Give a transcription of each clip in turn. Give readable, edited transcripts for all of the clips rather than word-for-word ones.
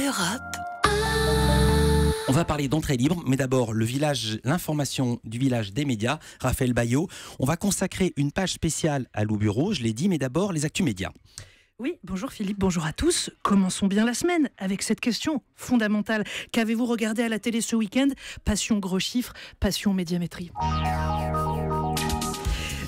Europe. On va parler d'entrée libre, mais d'abord l'information du village des médias, Raphaël Bayot. On va consacrer une page spéciale à Loup Bureau, je l'ai dit, mais d'abord les actus médias. Oui, bonjour Philippe, bonjour à tous. Commençons bien la semaine avec cette question fondamentale. Qu'avez-vous regardé à la télé ce week-end? Passion gros chiffres, passion médiamétrie.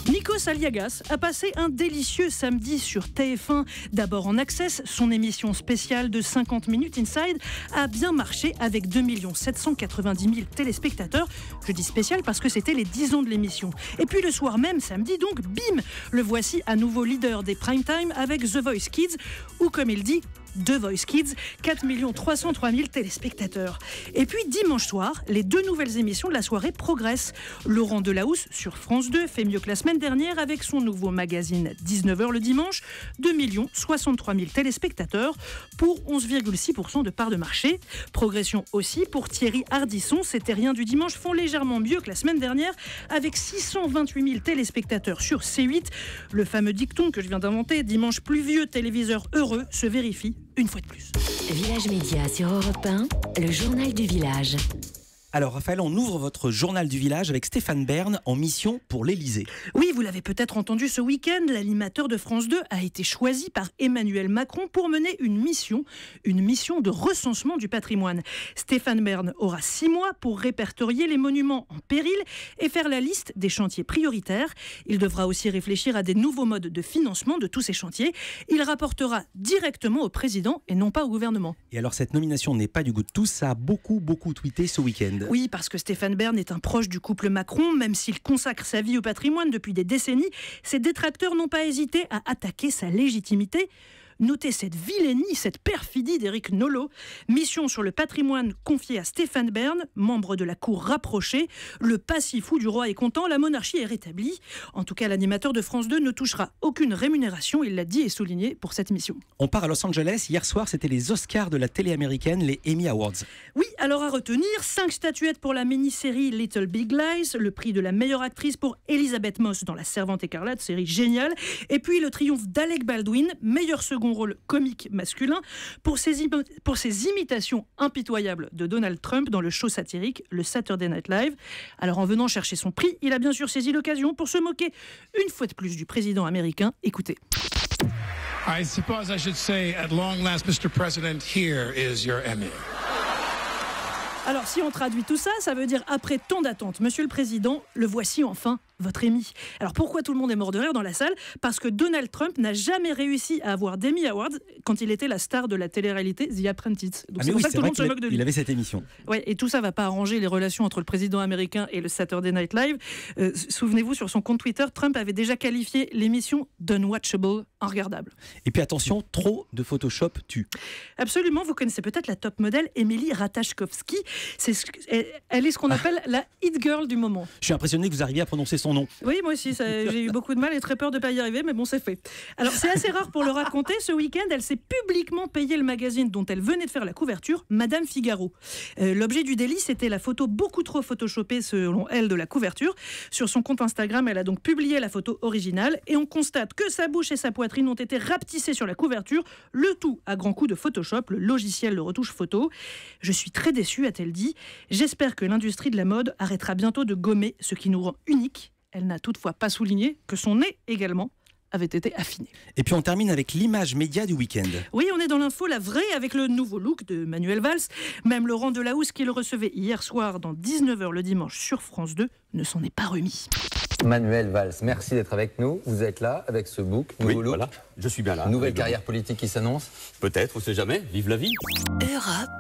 Nikos Aliagas a passé un délicieux samedi sur TF1. D'abord en Access, son émission spéciale de 50 minutes Inside a bien marché avec 2 790 000 téléspectateurs. Je dis spécial parce que c'était les 10 ans de l'émission. Et puis le soir même, samedi donc, bim, le voici à nouveau leader des prime time avec The Voice Kids, ou comme il dit, The Voice Kids, 4 303 000 téléspectateurs. Et puis dimanche soir, les deux nouvelles émissions de la soirée progressent. Laurent Delahousse sur France 2 fait mieux que la semaine dernière avec son nouveau magazine 19h le dimanche, 2 063 000 téléspectateurs pour 11,6% de part de marché. Progression aussi pour Thierry Ardisson, ces terriens du dimanche font légèrement mieux que la semaine dernière avec 628 000 téléspectateurs sur C8. Le fameux dicton que je viens d'inventer, dimanche pluvieux, téléviseur heureux, se vérifie une fois de plus. Village Média sur Europe 1, le journal du village. Alors Raphaël, on ouvre votre journal du village avec Stéphane Bern en mission pour l'Élysée. Oui, vous l'avez peut-être entendu ce week-end, l'animateur de France 2 a été choisi par Emmanuel Macron pour mener une mission de recensement du patrimoine. Stéphane Bern aura 6 mois pour répertorier les monuments en péril et faire la liste des chantiers prioritaires. Il devra aussi réfléchir à des nouveaux modes de financement de tous ces chantiers. Il rapportera directement au président et non pas au gouvernement. Et alors cette nomination n'est pas du goût de tous, ça a beaucoup tweeté ce week-end. Oui, parce que Stéphane Bern est un proche du couple Macron, même s'il consacre sa vie au patrimoine depuis des décennies, ses détracteurs n'ont pas hésité à attaquer sa légitimité. Notez cette vilainie, cette perfidie d'Éric Nolot. Mission sur le patrimoine confiée à Stéphane Bern, membre de la cour rapprochée. Le pas si fou du roi est content, la monarchie est rétablie. En tout cas, l'animateur de France 2 ne touchera aucune rémunération, il l'a dit et souligné pour cette mission. On part à Los Angeles. Hier soir, c'était les Oscars de la télé américaine, les Emmy Awards. Oui, alors à retenir, 5 statuettes pour la mini-série Little Big Lies, le prix de la meilleure actrice pour Elisabeth Moss dans La Servante écarlate, série géniale, et puis le triomphe d'Alec Baldwin, meilleur second rôle comique masculin, pour ses imitations impitoyables de Donald Trump dans le show satirique le Saturday Night Live. Alors en venant chercher son prix, il a bien sûr saisi l'occasion pour se moquer une fois de plus du président américain. Écoutez. I suppose I should say, at long last, Mr. President, here is your Emmy. Alors si on traduit tout ça, ça veut dire après tant d'attentes, Monsieur le Président, le voici enfin, votre Emmy. Alors pourquoi tout le monde est mort de rire dans la salle? Parce que Donald Trump n'a jamais réussi à avoir d'Emmy Awards quand il était la star de la télé-réalité The Apprentice. Donc c'est pour ça que tout le monde se moque de lui. Il avait cette émission. Ouais, et tout ça va pas arranger les relations entre le président américain et le Saturday Night Live. Souvenez-vous, sur son compte Twitter, Trump avait déjà qualifié l'émission d'unwatchable, regardable. Et puis attention, trop de Photoshop tue. Absolument, vous connaissez peut-être la top modèle Émilie Ratajkowski. Elle est ce qu'on appelle la hit girl du moment. Je suis impressionné que vous arriviez à prononcer son nom. Oui, moi aussi, j'ai eu beaucoup de mal et très peur de ne pas y arriver, mais bon, c'est fait. Alors, c'est assez rare pour le raconter. Ce week-end, elle s'est publiquement payé le magazine dont elle venait de faire la couverture, Madame Figaro. L'objet du délit, c'était la photo beaucoup trop photoshopée, selon elle, de la couverture. Sur son compte Instagram, elle a donc publié la photo originale et on constate que sa bouche et sa poitrine ont été rapetissées sur la couverture, le tout à grands coups de Photoshop, le logiciel de retouche photo. Je suis très déçue, a-t-elle dit. J'espère que l'industrie de la mode arrêtera bientôt de gommer ce qui nous rend unique. Elle n'a toutefois pas souligné que son nez également avait été affiné. Et puis on termine avec l'image média du week-end. Oui, on est dans l'info, la vraie, avec le nouveau look de Manuel Valls. Même Laurent Delahousse, qui le recevait hier soir dans 19h le dimanche sur France 2, ne s'en est pas remis. Manuel Valls, merci d'être avec nous. Vous êtes là avec ce book, nouveau look. Voilà, je suis bien là. Nouvelle carrière politique qui s'annonce. Peut-être, on ne sait jamais. Vive la vie. Europe.